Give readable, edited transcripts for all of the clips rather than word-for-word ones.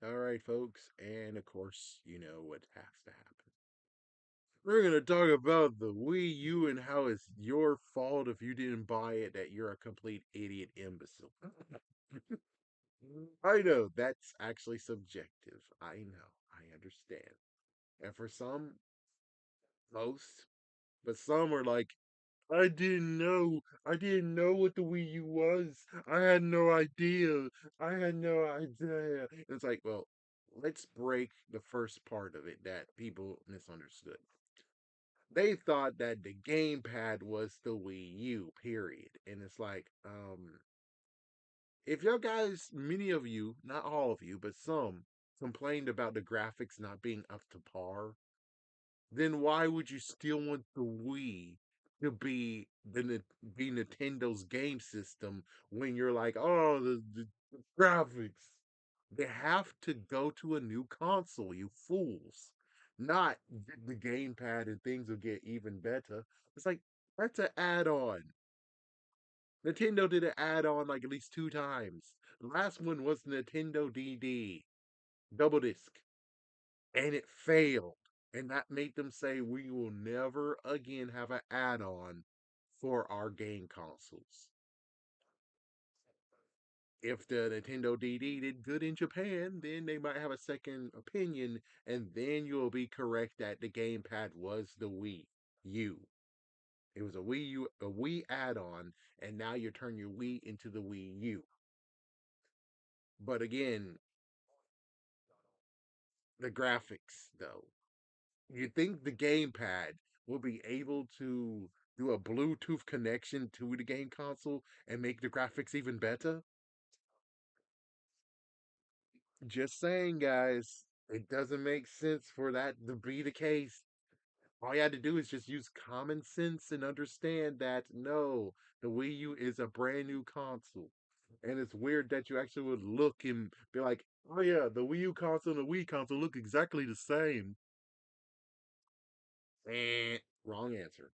All right, folks, and of course, you know what has to happen. We're going to talk about the Wii U and how it's your fault if you didn't buy it, that you're a complete idiot imbecile. I know that's actually subjective. I know. I understand. And for some, most, but some are like, I didn't know. I didn't know what the Wii U was. I had no idea. I had no idea. It's like, well, let's break the first part of it that people misunderstood. They thought that the gamepad was the Wii U, period. And it's like, if y'all guys, many of you, not all of you, but some, complained about the graphics not being up to par, then why would you still want the Wii to be Nintendo's game system when you're like, oh, the graphics? They have to go to a new console, you fools. Not get the gamepad and things will get even better. It's like that's an add-on. Nintendo did an add-on like at least two times. The last one was Nintendo DD, double disc, and it failed. And that made them say we will never again have an add-on for our game consoles. If the Nintendo DD did good in Japan, then they might have a second opinion, and then you'll be correct that the gamepad was the Wii U. It was a Wii add-on, and now you turn your Wii into the Wii U. But again, the graphics though. You think the gamepad will be able to do a Bluetooth connection to the game console and make the graphics even better? Just saying, guys, it doesn't make sense for that to be the case. All you had to do is just use common sense and understand that no, the Wii U is a brand new console. And it's weird that you actually would look and be like, oh yeah, the Wii U console and the Wii console look exactly the same. Wrong answer.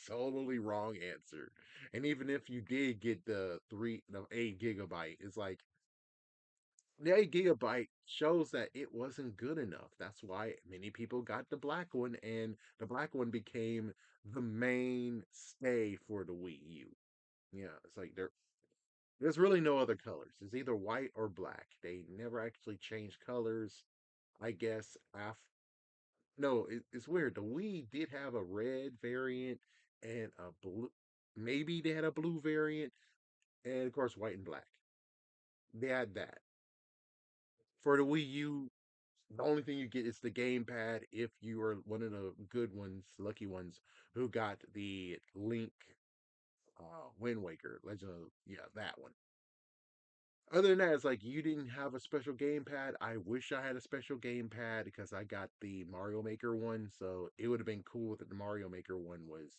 Totally wrong answer. And even if you did get the 8 gigabyte, it's like the 8 gigabyte shows that it wasn't good enough. That's why many people got the black one, and the black one became the mainstay for the Wii U. Yeah, it's like there's really no other colors. It's either white or black. They never actually changed colors. I guess no, it's weird. The Wii did have a red variant and a blue. Maybe they had a blue variant, and of course, white and black. They had that. For the Wii U, the only thing you get is the gamepad if you are one of the good ones, lucky ones, who got the Link Wind Waker Legend of, yeah, that one. Other than that, it's like you didn't have a special gamepad. I wish I had a special gamepad because I got the Mario Maker one, so it would have been cool if the Mario Maker one was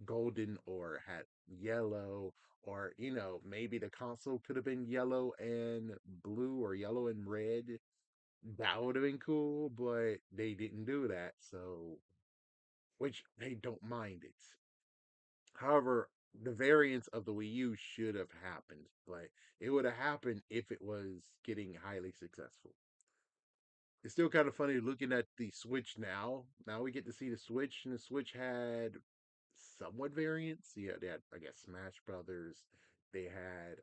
golden or had yellow, or maybe the console could have been yellow and blue or yellow and red. That would have been cool, but they didn't do that, so which they don't mind it. However, the variants of the Wii U should have happened, but it would have happened if it was getting highly successful. It's still kind of funny looking at the Switch now. Now we get to see the Switch, and the Switch had somewhat variants. Yeah, they had, I guess, Smash Brothers. They had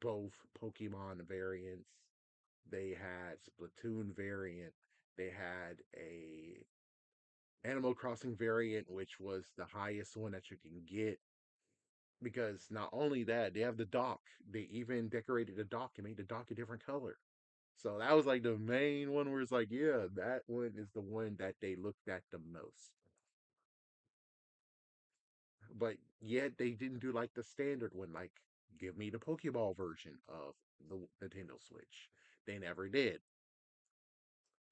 both Pokemon variants. They had Splatoon variant. They had a Animal Crossing variant, which was the highest one that you can get. Because not only that, they have the dock. They even decorated the dock and made the dock a different color. So that was like the main one where it's like, yeah, that one is the one that they looked at the most. But yet they didn't do like the standard one, like give me the Pokeball version of the Nintendo Switch. They never did.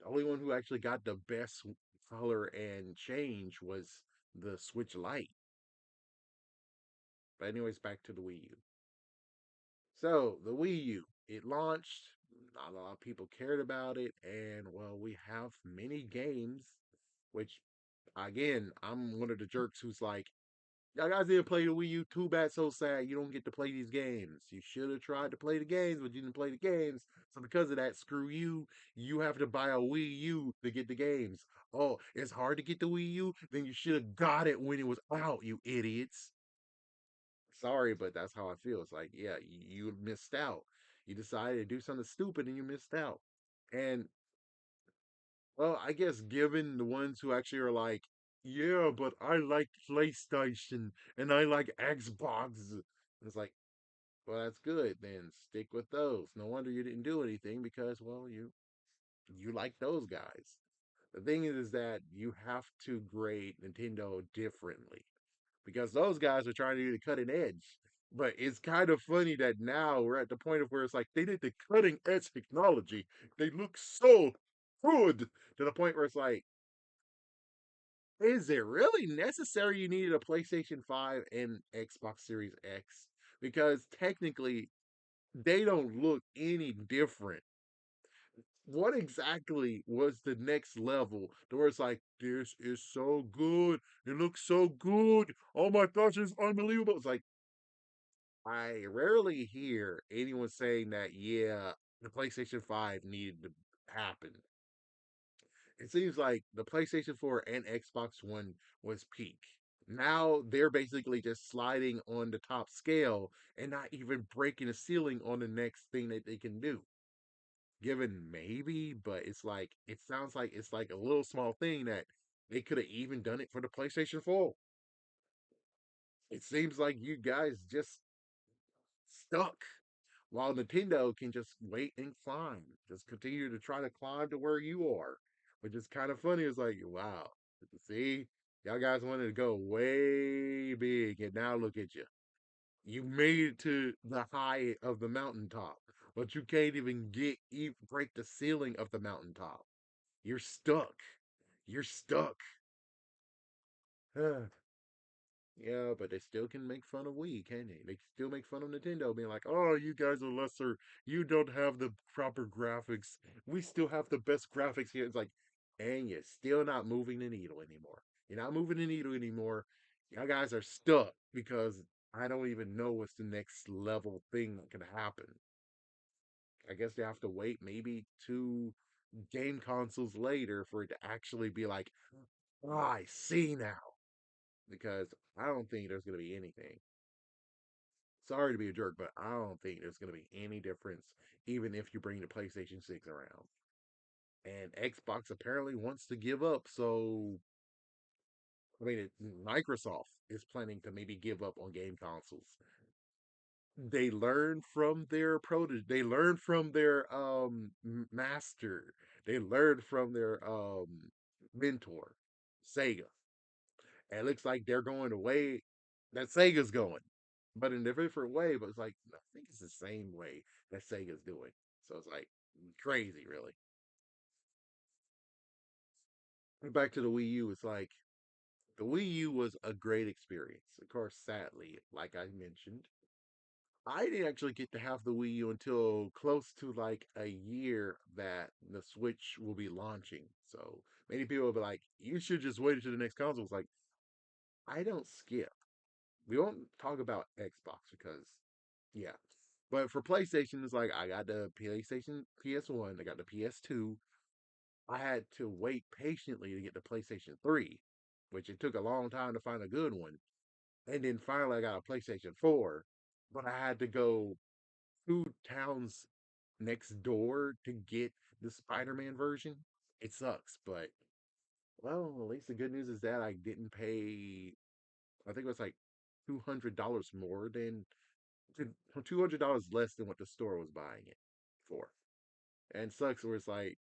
The only one who actually got the best color and change was the Switch Lite. But anyways, back to the Wii U. So the Wii U, it launched. Not a lot of people cared about it, and well, we have many games. Which, again, I'm one of the jerks who's like, Y'all guys didn't play the Wii U. Too bad, so sad. You don't get to play these games. You should have tried to play the games, but you didn't play the games. So because of that, screw you. You have to buy a Wii U to get the games. Oh, it's hard to get the Wii U. Then you should have got it when it was out. You idiots. Sorry, but that's how I feel. It's like, yeah, you missed out. You decided to do something stupid and you missed out. And well, I guess given the ones who actually are like, yeah, but I like PlayStation and I like Xbox. It's like, well, that's good. Then stick with those. No wonder you didn't do anything because, well, you like those guys. The thing is that you have to grade Nintendo differently because those guys are trying to do the cutting edge. But it's kind of funny that now we're at the point of where it's like they did the cutting edge technology. They look so good to the point where it's like, is it really necessary you needed a PlayStation 5 and Xbox Series X? Because technically, they don't look any different. What exactly was the next level to where it's like, this is so good. It looks so good. Oh my gosh, it's unbelievable. It's like, I rarely hear anyone saying that, yeah, the PlayStation 5 needed to happen. It seems like the PlayStation 4 and Xbox One was peak. Now they're basically just sliding on the top scale and not even breaking the ceiling on the next thing that they can do. Given maybe, but it's like it sounds like it's like a little small thing that they could have even done it for the PlayStation 4. It seems like you guys just stuck while Nintendo can just wait and climb, just continue to try to climb to where you are, which is kind of funny. It's like, wow, see, y'all guys wanted to go way big, and now look at you. You made it to the height of the mountaintop, but you can't even break the ceiling of the mountaintop. You're stuck. You're stuck. Yeah, but they still can make fun of Wii, can they? They can still make fun of Nintendo, being like, "Oh, you guys are lesser. You don't have the proper graphics. We still have the best graphics here." It's like, and you're still not moving the needle anymore. You're not moving the needle anymore. Y'all guys are stuck because I don't even know what's the next level thing that can happen. I guess they have to wait maybe two game consoles later for it to actually be like, "Oh, I see now." Because I don't think there's going to be anything. Sorry to be a jerk, but I don't think there's going to be any difference, even if you bring the PlayStation 6 around. And Xbox apparently wants to give up, so I mean, Microsoft is planning to maybe give up on game consoles. They learn from their They learn from their master. They learn from their mentor, Sega. And it looks like they're going the way that Sega's going, but in a different way. But it's like, I think it's the same way that Sega's doing. So it's like crazy, really. Back to the Wii U, it's like the Wii U was a great experience. Of course, sadly, like I mentioned, I didn't actually get to have the Wii U until close to like a year that the Switch will be launching. So many people will be like, you should just wait until the next console. It's like, I don't skip. We won't talk about Xbox because, yeah. But for PlayStation, it's like I got the PlayStation PS1, I got the PS2. I had to wait patiently to get the PlayStation 3, which it took a long time to find a good one. And then finally, I got a PlayStation 4, but I had to go two towns next door to get the Spider Man version. It sucks, but well, at least the good news is that I didn't pay, I think it was like $200 more than $200 less than what the store was buying it for. And sucks where it's like,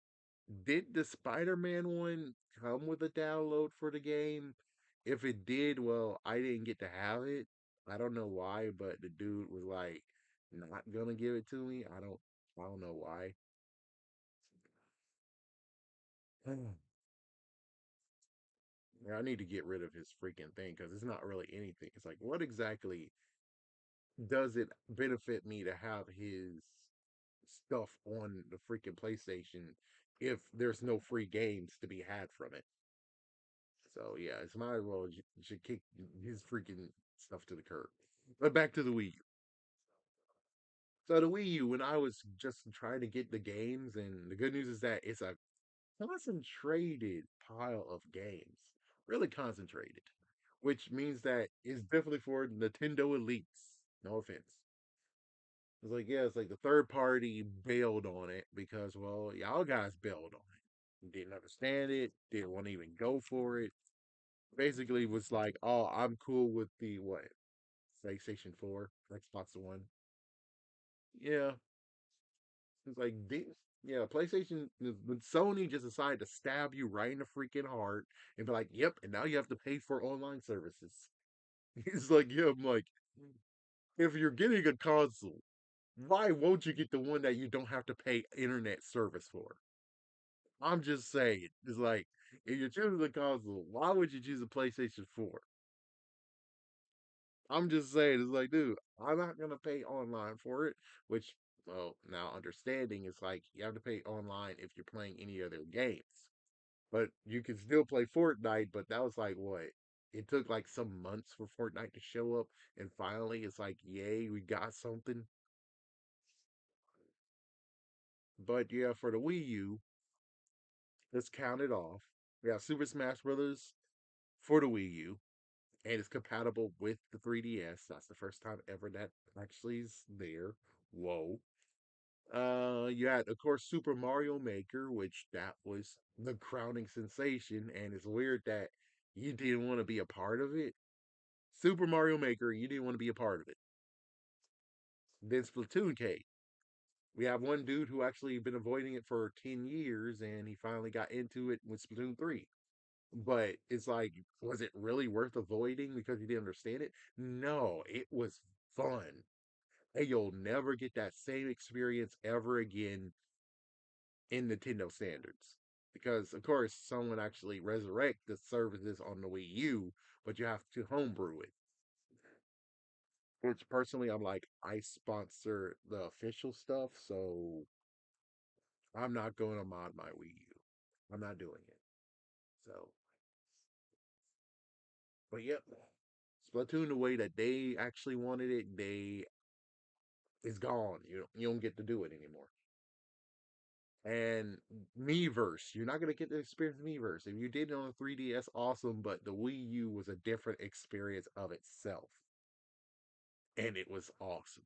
did the Spider-Man one come with a download for the game? If it did, well, I didn't get to have it. I don't know why, but the dude was like not gonna give it to me. I don't know why. Yeah, I need to get rid of his freaking thing because it's not really anything. It's like, what exactly does it benefit me to have his stuff on the freaking PlayStation if there's no free games to be had from it? So yeah, it's might as well should kick his freaking stuff to the curb. But back to the Wii U. So the Wii U, when I was just trying to get the games, and the good news is that it's a concentrated pile of games, really concentrated, which means that it's definitely for Nintendo elites. No offense. It's like, yeah, it's like the third party bailed on it because, well, y'all guys bailed on it. Didn't understand it, didn't want to even go for it. Basically, was like, oh, I'm cool with the what? PlayStation 4, Xbox One. Yeah, it's like, yeah, PlayStation, when Sony just decided to stab you right in the freaking heart and be like, yep, and now you have to pay for online services. It's like, yeah, I'm like, if you're getting a console, why won't you get the one that you don't have to pay internet service for? I'm just saying, it's like, if you're choosing a console, why would you choose a PlayStation 4? I'm just saying, it's like, dude, I'm not gonna pay online for it. Which, well, now understanding is like you have to pay online if you're playing any other games, but you can still play Fortnite. But that was like what? It took like some months for Fortnite to show up, and finally, it's like, yay, we got something. But yeah, for the Wii U, let's count it off. We got Super Smash Brothers for the Wii U, and it's compatible with the 3DS. That's the first time ever that actually is there. Whoa. You had, of course, Super Mario Maker, which that was the crowning sensation, and it's weird that you didn't want to be a part of it. Super Mario Maker, you didn't want to be a part of it. Then Splatoon came. We have one dude who actually been avoiding it for 10 years, and he finally got into it with Splatoon 3. But it's like, was it really worth avoiding because you didn't understand it? No, it was fun. And you'll never get that same experience ever again in Nintendo standards. Because of course someone actually resurrect the services on the Wii U, but you have to homebrew it. Which personally I'm like, I sponsor the official stuff, so I'm not going to mod my Wii U. I'm not doing it. So but yep. Splatoon the way that they actually wanted it, they it's gone. You don't get to do it anymore. And Miiverse, you're not gonna get to experience Miiverse. If you did it on a 3DS, awesome, but the Wii U was a different experience of itself, and it was awesome.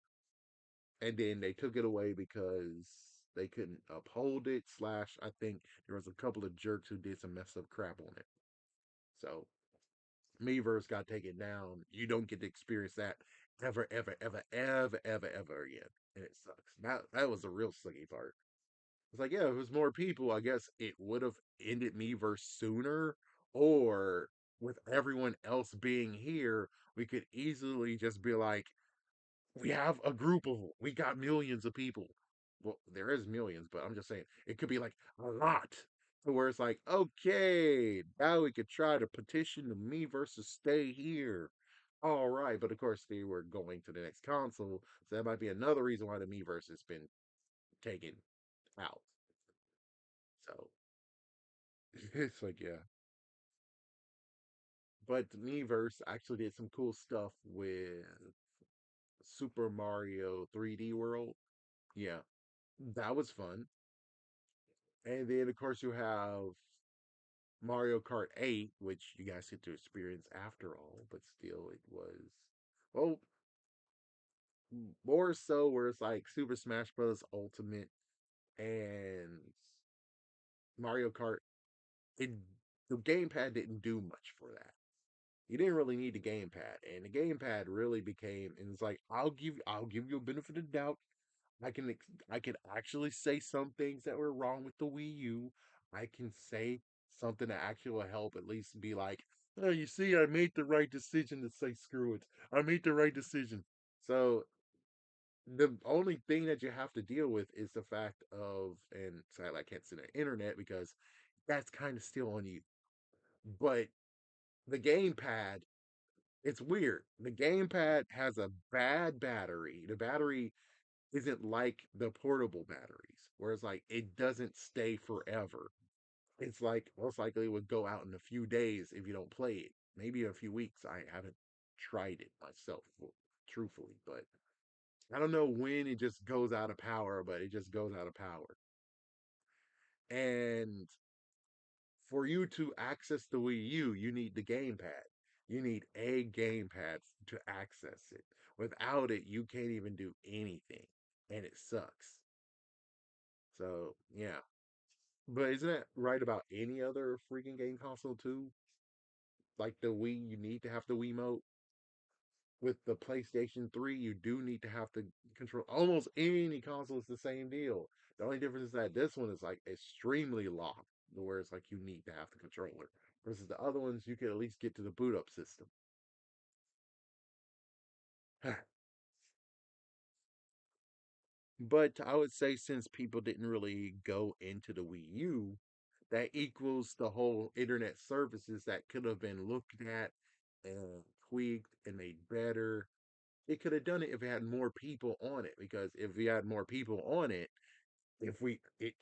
And then they took it away because they couldn't uphold it. Slash, I think there was a couple of jerks who did some messed up crap on it. So Miiverse got taken down. You don't get to experience that ever, ever, ever, ever, ever, ever again, and it sucks. That was the real sucky part. It's like, yeah, if it was more people, I guess it would have ended Meverse sooner, or with everyone else being here, we could easily just be like, we have a group of, we got millions of people. Well, there is millions, but I'm just saying it could be like a lot. To where it's like, okay, now we could try to petition the Miiverse to stay here. All right, but of course they were going to the next console, so that might be another reason why the Miiverse has been taken out. So it's like, yeah. But the Miiverse actually did some cool stuff with Super Mario 3D World. Yeah, that was fun. And then, of course, you have Mario Kart 8, which you guys get to experience after all, but still, it was, well, more so where it's like Super Smash Bros. Ultimate and Mario Kart. It, the gamepad didn't do much for that. You didn't really need the gamepad, and the gamepad really became, and it's like, I'll give you a benefit of the doubt. I can actually say some things that were wrong with the Wii U. I can say something that actually will help at least be like, oh, you see, I made the right decision to say screw it. I made the right decision. So the only thing that you have to deal with is the fact of, and sadly I can't see the internet because that's kind of still on you. But the gamepad, it's weird. The gamepad has a bad battery. The battery isn't like the portable batteries, where it's like it doesn't stay forever. it's like most likely it would go out in a few days if you don't play it. Maybe a few weeks. I haven't tried it myself, truthfully, but I don't know when it just goes out of power, but it just goes out of power. And for you to access the Wii U, you need the gamepad. You need a gamepad to access it. Without it, you can't even do anything, and it sucks. So yeah, but isn't that right about any other freaking game console too? Like the Wii, you need to have the Wiimote. With the PlayStation 3, you do need to have to control almost any console is the same deal. The only difference is that this one is like extremely locked, where it's like you need to have the controller. Versus the other ones, you can at least get to the boot up system. But I would say since people didn't really go into the Wii U, that equals the whole internet services that could have been looked at and tweaked and made better. It could have done it if it had more people on it, because if we had more people on it, if we it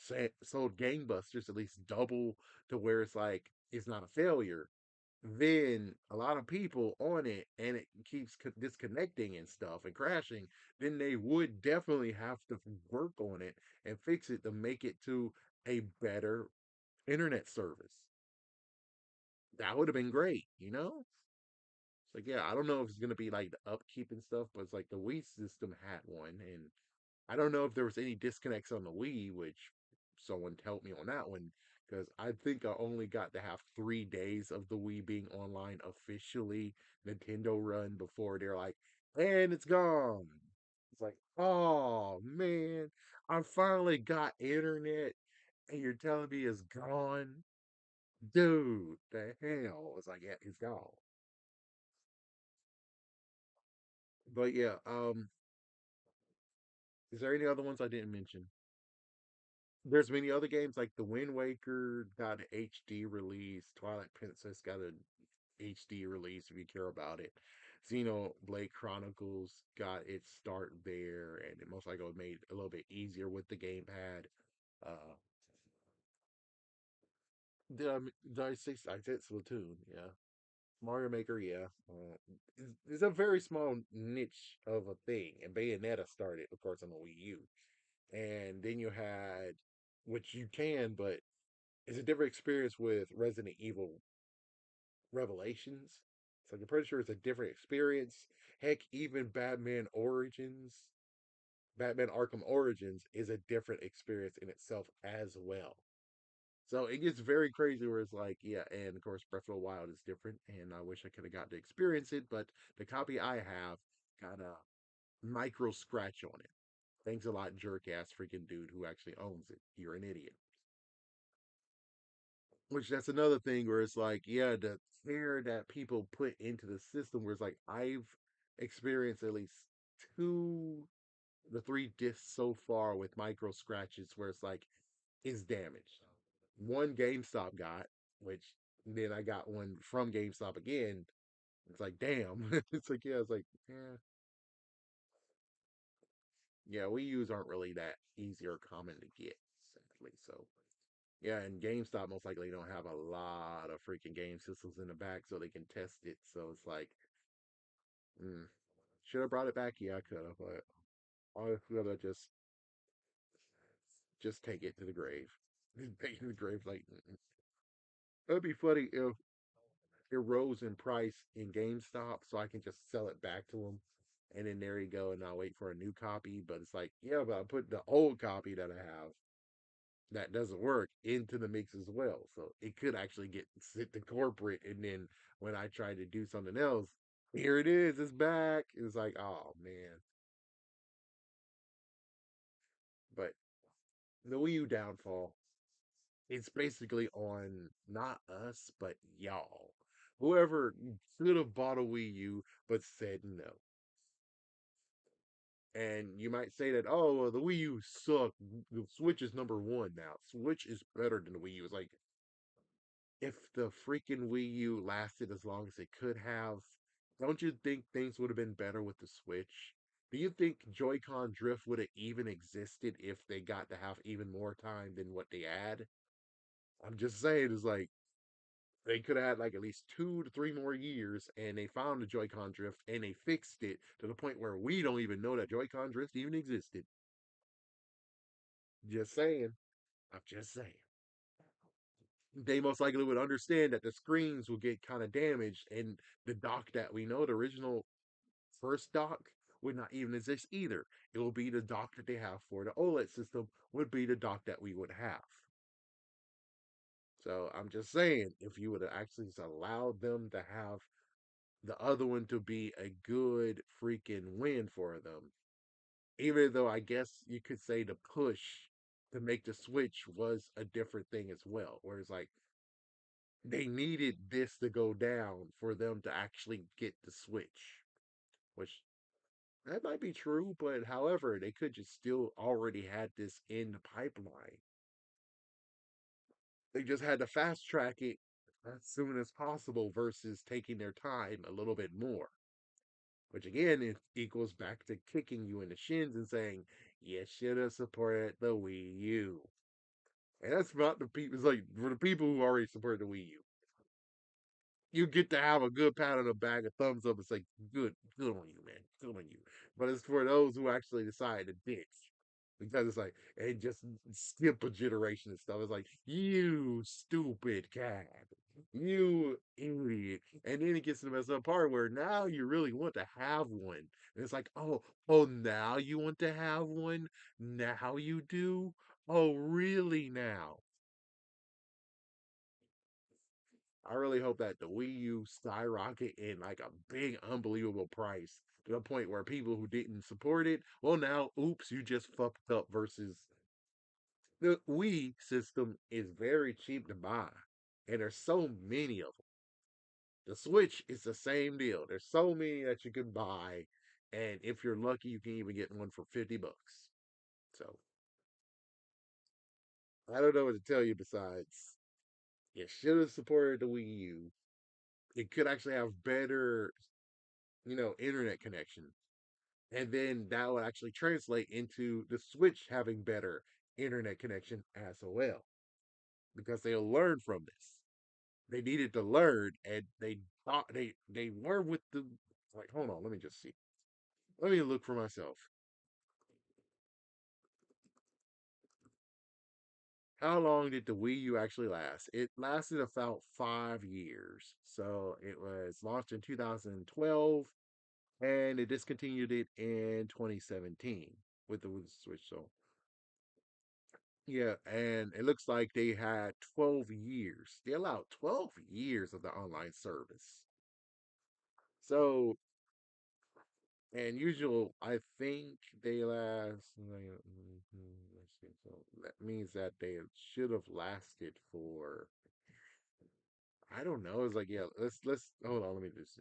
sold gangbusters, at least double to where it's like it's not a failure, then a lot of people on it and it keeps disconnecting and stuff and crashing, then they would definitely have to work on it and fix it to make it to a better internet service. That would have been great, you know? It's like, yeah, I don't know if it's gonna be like the upkeep and stuff, but it's like the Wii system had one, and I don't know if there was any disconnects on the Wii, which someone helped me on that one, because I think I only got to have 3 days of the Wii being online officially Nintendo run before they're like, and it's gone. It's like, oh man, I finally got internet, and you're telling me it's gone, dude. The hell? It's like, yeah, it's gone. But yeah, is there any other ones I didn't mention? There's many other games like The Wind Waker got an HD release. Twilight Princess got an HD release if you care about it. Xenoblade Chronicles got its start there, and it most likely made it a little bit easier with the gamepad. Uh, did I say I said Splatoon? Yeah, Mario Maker. Yeah, it's a very small niche of a thing, and Bayonetta started, of course, on the Wii U, and then you had, which you can, but it's a different experience with Resident Evil Revelations. So I'm pretty sure it's a different experience. Heck, even Batman Arkham Origins is a different experience in itself as well. So it gets very crazy where it's like, yeah, and of course Breath of the Wild is different, and I wish I could have got to experience it, but the copy I have got a micro scratch on it. Thanks a lot, jerk ass freaking dude who actually owns it. You're an idiot. Which that's another thing where it's like, yeah, the care that people put into the system, where it's like I've experienced at least two, the three discs so far with micro scratches where it's like it's damaged. One GameStop got, which then I got one from GameStop again. It's like, damn. It's like, yeah, it's like, yeah, Wii U's aren't really that easy or common to get, sadly. So yeah, and GameStop most likely don't have a lot of freaking game systems in the back so they can test it. So it's like, mm, should have brought it back. Yeah, I could have, but I could have just take it to the grave. Take it to the grave. Like, it'd be funny if it rose in price in GameStop, so I can just sell it back to them, and then there you go, and I'll wait for a new copy. But it's like, yeah, but I put the old copy that I have that doesn't work into the mix as well. So it could actually get sent to corporate, and then when I try to do something else, here it is, it's back. It's like, oh man. But the Wii U downfall, it's basically on not us, but y'all. Whoever could have bought a Wii U but said no. And you might say that, oh, well, the Wii U sucked. The Switch is number one now. Switch is better than the Wii U. It's like, if the freaking Wii U lasted as long as it could have, don't you think things would have been better with the Switch? Do you think Joy-Con drift would have even existed if they got to have even more time than what they had? I'm just saying, it's like they could have had like at least 2 to 3 more years, and they found the Joy-Con drift and they fixed it to the point where we don't even know that Joy-Con drift even existed. Just saying. I'm just saying. They most likely would understand that the screens will get kind of damaged, and the dock that we know, the original first dock, would not even exist either. It will be the dock that they have for the OLED system, would be the dock that we would have. So I'm just saying, if you would have actually just allowed them to have the other one to be a good freaking win for them, even though I guess you could say the push to make the switch was a different thing as well. Whereas like they needed this to go down for them to actually get the switch, which that might be true, but however, they could just still already had this in the pipeline. They just had to fast track it as soon as possible versus taking their time a little bit more. Which again, it equals back to kicking you in the shins and saying, you should have supported the Wii U. And that's about the people, it's like for the people who already support the Wii U. You get to have a good pat on the back, a thumbs up. It's like good on you, man, good on you. But it's for those who actually decide to ditch because it's like and just skip a generation and stuff. It's like you stupid cat, you idiot, and then it gets to the messed up part where now you really want to have one, and it's like oh now you want to have one, now you do, oh really now. I really hope that the Wii U skyrocket in like a big, unbelievable price to the point where people who didn't support it, well, now, oops, you just fucked up. Versus the Wii system is very cheap to buy, and there's so many of them. The Switch is the same deal. There's so many that you can buy, and if you're lucky, you can even get one for $50. So I don't know what to tell you besides you should have supported the Wii U. It could actually have better, internet connection. And then that would actually translate into the Switch having better internet connection as well. Because they'll learn from this. They needed to learn and they thought they learned with the like, hold on, let me just see. Let me look for myself. How long did the Wii U actually last? It lasted about 5 years. So it was launched in 2012 and they discontinued it in 2017 with the Switch. So yeah, and it looks like they had 12 years. They allowed 12 years of the online service. So, and usual, I think they last. Let's see. So that means that they should have lasted for. I don't know. It's like yeah. Let's hold on. Let me just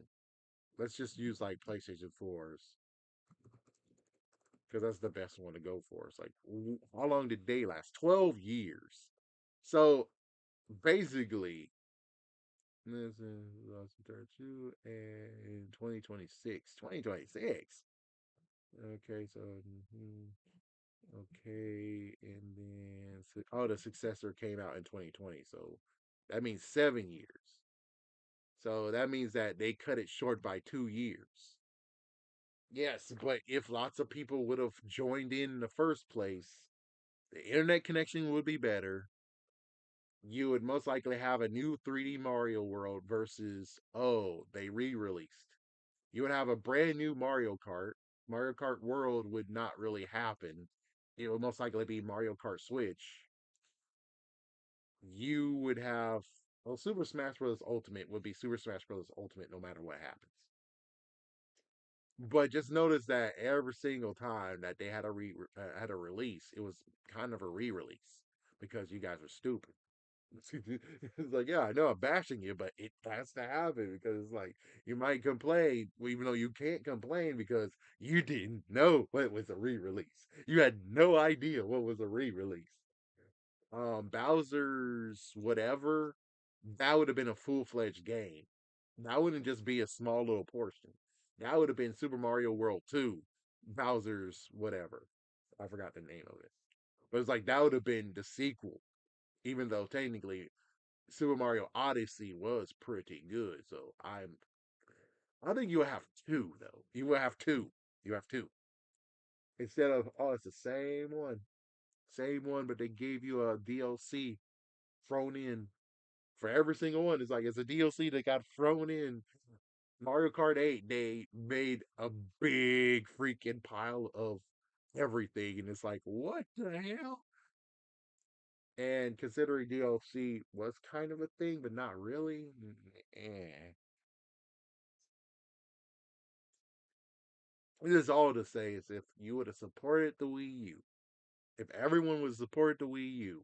let's just use like PlayStation 4s because that's the best one to go for. It's like how long did they last? 12 years. So basically, this is 2032 and 2026. 2026. Okay, so okay, and then the successor came out in 2020, so that means 7 years. So that means that they cut it short by 2 years. Yes, but if lots of people would have joined in the first place, the internet connection would be better. You would most likely have a new 3D Mario World versus they re-released. You would have a brand new Mario Kart. Mario Kart World would not really happen. It would most likely be Mario Kart Switch. You would have Super Smash Bros. Ultimate would be Super Smash Bros. Ultimate no matter what happens. But just notice that every single time that they had a release, it was kind of a re-release because you guys are stupid. It's like, yeah, I know I'm bashing you, but it has to happen because it's like you might complain, even though you can't complain because you didn't know what was a re-release. You had no idea what was a re-release. Bowser's whatever, that would have been a full-fledged game. That wouldn't just be a small little portion. That would have been Super Mario World 2, Bowser's whatever. I forgot the name of it. But it's like that would have been the sequel. even though technically Super Mario Odyssey was pretty good. So I think you have two though. You will have two. You have two instead of oh, it's the same one, but they gave you a DLC thrown in for every single one. It's like it's a DLC that got thrown in. Mario Kart 8, they made a big freaking pile of everything, and it's like, what the hell? And considering DLC was kind of a thing, but not really, eh. This is all to say is if you would have supported the Wii U, if everyone would support the Wii U,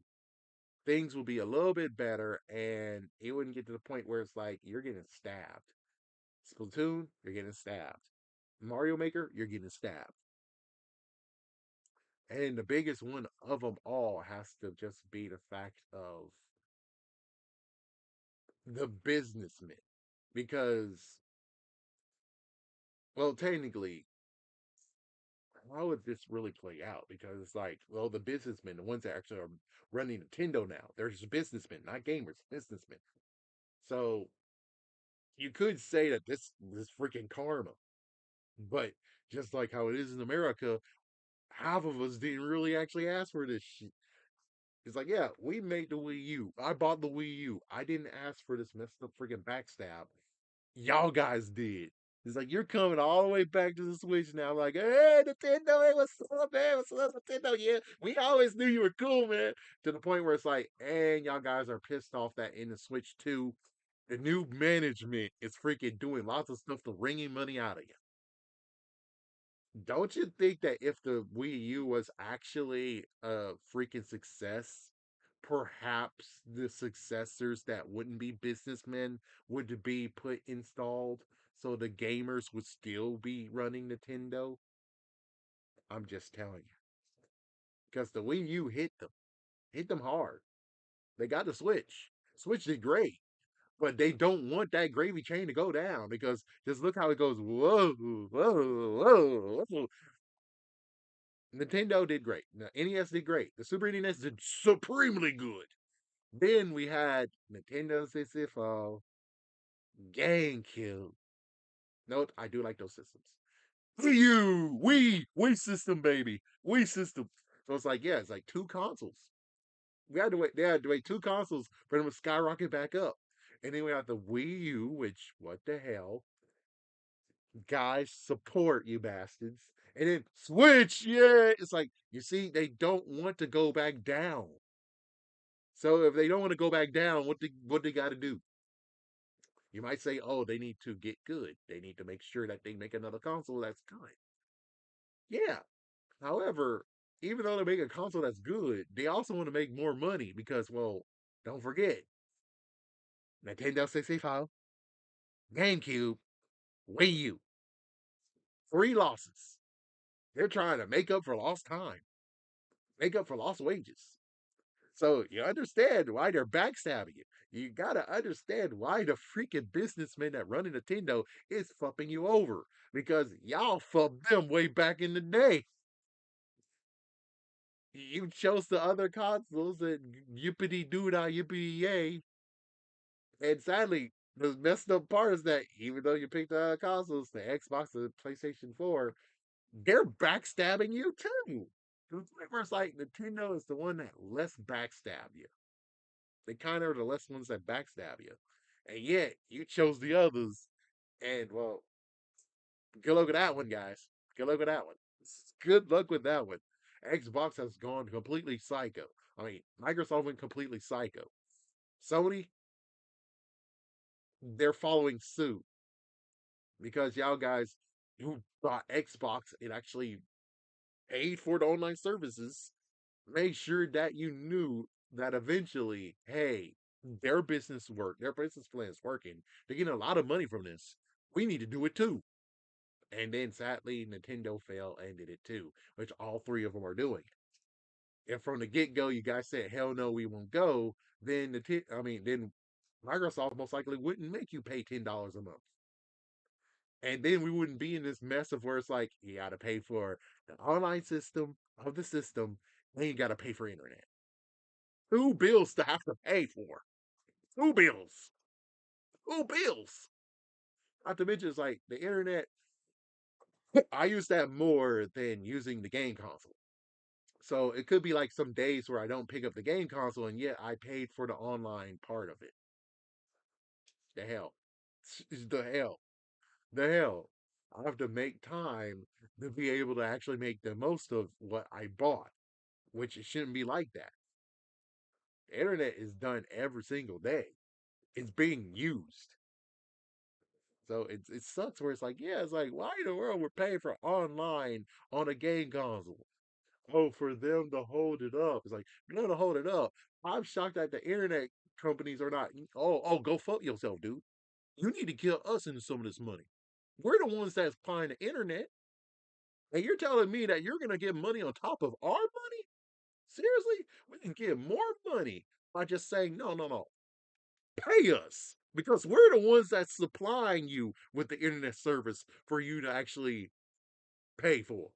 things would be a little bit better, and it wouldn't get to the point where it's like you're getting stabbed. Splatoon, you're getting stabbed. Mario Maker, you're getting stabbed. And the biggest one of them all has to just be the fact of the businessmen. Because, well, technically, how would this really play out? Because it's like, well, the businessmen, the ones that actually are running Nintendo now, they're just businessmen, not gamers, businessmen. So you could say that this freaking karma, but just like how it is in America, half of us didn't really actually ask for this shit. It's like, yeah, we made the Wii U. I bought the Wii U. I didn't ask for this messed up freaking backstab. Y'all guys did. It's like you're coming all the way back to the Switch now. Like, hey, Nintendo, hey, what's up, man? What's up, Nintendo? Yeah, we always knew you were cool, man. To the point where it's like, and y'all guys are pissed off that in the Switch 2, the new management is freaking doing lots of stuff to wringing money out of you. Don't you think that if the Wii U was actually a freaking success, perhaps the successors that wouldn't be businessmen would be put installed so the gamers would still be running Nintendo? I'm just telling you. Because the Wii U hit them hard. They got the Switch. Switch did great, but they don't want that gravy train to go down because just look how it goes. Whoa, whoa, whoa. Nintendo did great. The NES did great. The Super NES did supremely good. Then we had Nintendo 64, GameCube. Note, I do like those systems. Wii U, Wii system, baby, Wii system. So it's like, yeah, it's like two consoles. We had to wait. They had to wait two consoles for them to skyrocket back up. And then we have the Wii U, which what the hell, guys, support you bastards. And then Switch, yeah, it's like you see, they don't want to go back down. So if they don't want to go back down, what they got to do? You might say, oh, they need to get good. They need to make sure that they make another console that's good. Yeah. However, even though they make a console that's good, they also want to make more money because, well, don't forget, Nintendo 65, GameCube, Wii U, three losses. They're trying to make up for lost time, make up for lost wages. So you understand why they're backstabbing you. You gotta understand why the freaking businessmen that run Nintendo is fucking you over because y'all fucked them way back in the day. You chose the other consoles and yippity doo dah yippity yay. And sadly, the messed up part is that even though you picked the other consoles, the Xbox, the PlayStation 4, they're backstabbing you too. To the point where it's like Nintendo is the one that less backstab you. They kind of are the less ones that backstab you. And yet, you chose the others. And, well, good luck with that one, guys. Good luck with that one. Good luck with that one. Xbox has gone completely psycho. I mean, Microsoft went completely psycho. Sony, they're following suit because y'all guys who bought Xbox and actually paid for the online services made sure that you knew that eventually, hey, their business plan is working. They're getting a lot of money from this. We need to do it too. And then sadly, Nintendo failed and did it too, which all three of them are doing. If from the get go you guys said hell no, we won't go, then then Microsoft most likely wouldn't make you pay $10 a month. And then we wouldn't be in this mess of where it's like you got to pay for the online system of the system, then you got to pay for internet. Two bills to have to pay for. Two bills. Two bills. Not to mention, it's like the internet. I use that more than using the game console. So it could be like some days where I don't pick up the game console, and yet I paid for the online part of it. The hell. The hell. The hell. I have to make time to be able to actually make the most of what I bought, which it shouldn't be like that. The internet is done every single day. It's being used. So it sucks where it's like, yeah, it's like, why in the world we're paying for online on a game console? Oh, for them to hold it up. It's like, for them to hold it up. I'm shocked that the internet companies are not, go fuck yourself, dude. You need to kill us into some of this money. We're the ones that's buying the internet. And you're telling me that you're going to get money on top of our money? Seriously? We can get more money by just saying, no, no, no. Pay us. Because we're the ones that's supplying you with the internet service for you to actually pay for.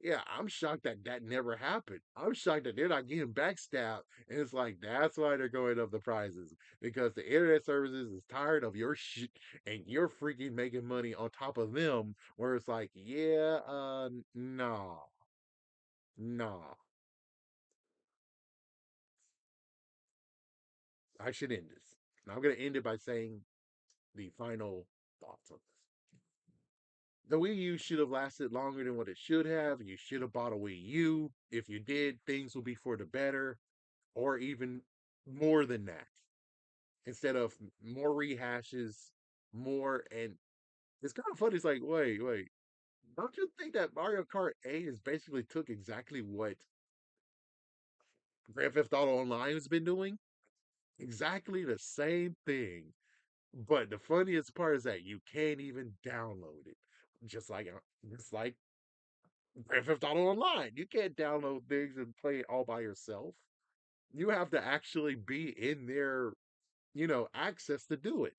Yeah, I'm shocked that that never happened. I'm shocked that they're not getting backstabbed. And it's like, that's why they're going up the prices. Because the internet services is tired of your shit and you're freaking making money on top of them. Where it's like, yeah, nah, nah. I should end this. Now I'm going to end it by saying the final thoughts on this. The Wii U should have lasted longer than what it should have. You should have bought a Wii U. If you did, things will be for the better, or even more than that. Instead of more rehashes, more and it's kind of funny. It's like, wait, don't you think that Mario Kart 8 has basically took exactly what Grand Theft Auto Online has been doing? Exactly the same thing. But the funniest part is that you can't even download it. Just like Grand Theft Auto Online. You can't download things and play it all by yourself. You have to actually be in their, access to do it.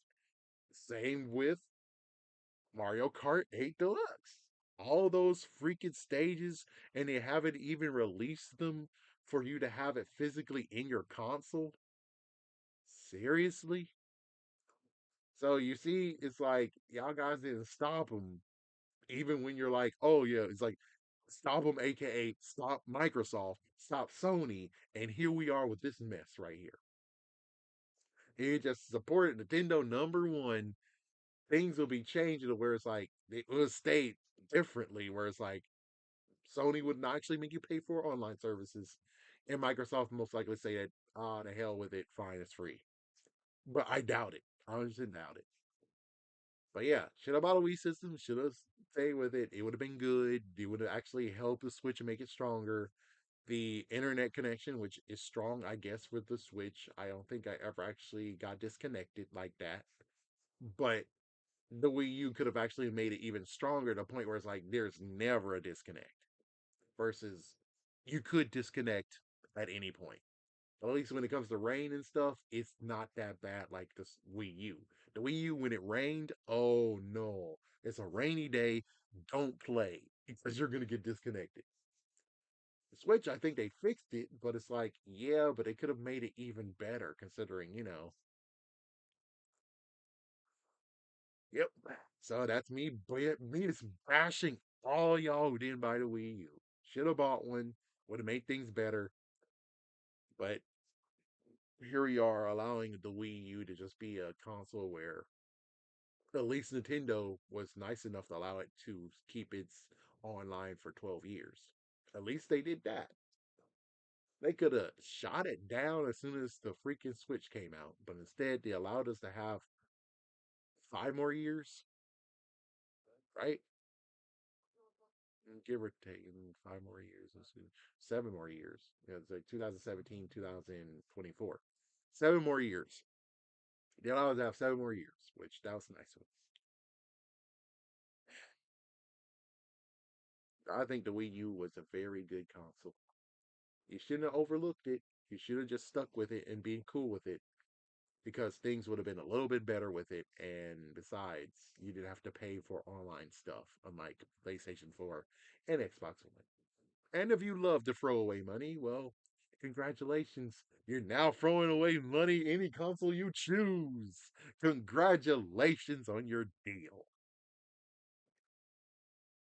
Same with Mario Kart 8 Deluxe. All those freaking stages, and they haven't even released them for you to have it physically in your console. Seriously? So you see, it's like y'all guys didn't stop them, even when you're like, oh yeah, it's like stop them, aka stop Microsoft, stop Sony, and here we are with this mess right here. It just supported Nintendo number one. Things will be changing to where it's like it will state differently, where it's like Sony would not actually make you pay for online services, and Microsoft most likely say that, ah, the hell with it, fine, it's free. But I doubt it. I just doubt it. But yeah, should have bought a Wii system. Should have stayed with it. It would have been good. It would have actually helped the Switch and make it stronger. The internet connection, which is strong, I guess, with the Switch. I don't think I ever actually got disconnected like that. But the Wii U could have actually made it even stronger to the point where it's like there's never a disconnect. Versus you could disconnect at any point. But at least when it comes to rain and stuff, it's not that bad like the Wii U. The Wii U, when it rained, oh no, it's a rainy day. Don't play because you're gonna get disconnected. The Switch, I think they fixed it, but it's like, yeah, but they could have made it even better considering, Yep. So that's me just bashing all y'all who didn't buy the Wii U. Should have bought one. Would have made things better. But here we are allowing the Wii U to just be a console where at least Nintendo was nice enough to allow it to keep its online for 12 years. At least they did that. They could have shot it down as soon as the freaking Switch came out, but instead they allowed us to have 5 more years, right? Give or take 5 more years. Let's see, 7 more years. Yeah, it's like 2017, 2024. 7 more years. They allowed us to have 7 more years, which that was nice of I think the Wii U was a very good console. You shouldn't have overlooked it. You should have just stuck with it and been cool with it because things would have been a little bit better with it. And besides, you didn't have to pay for online stuff, unlike PlayStation 4 and Xbox One. And if you love to throw away money, well, Congratulations. You're now throwing away money any console you choose. Congratulations on your deal.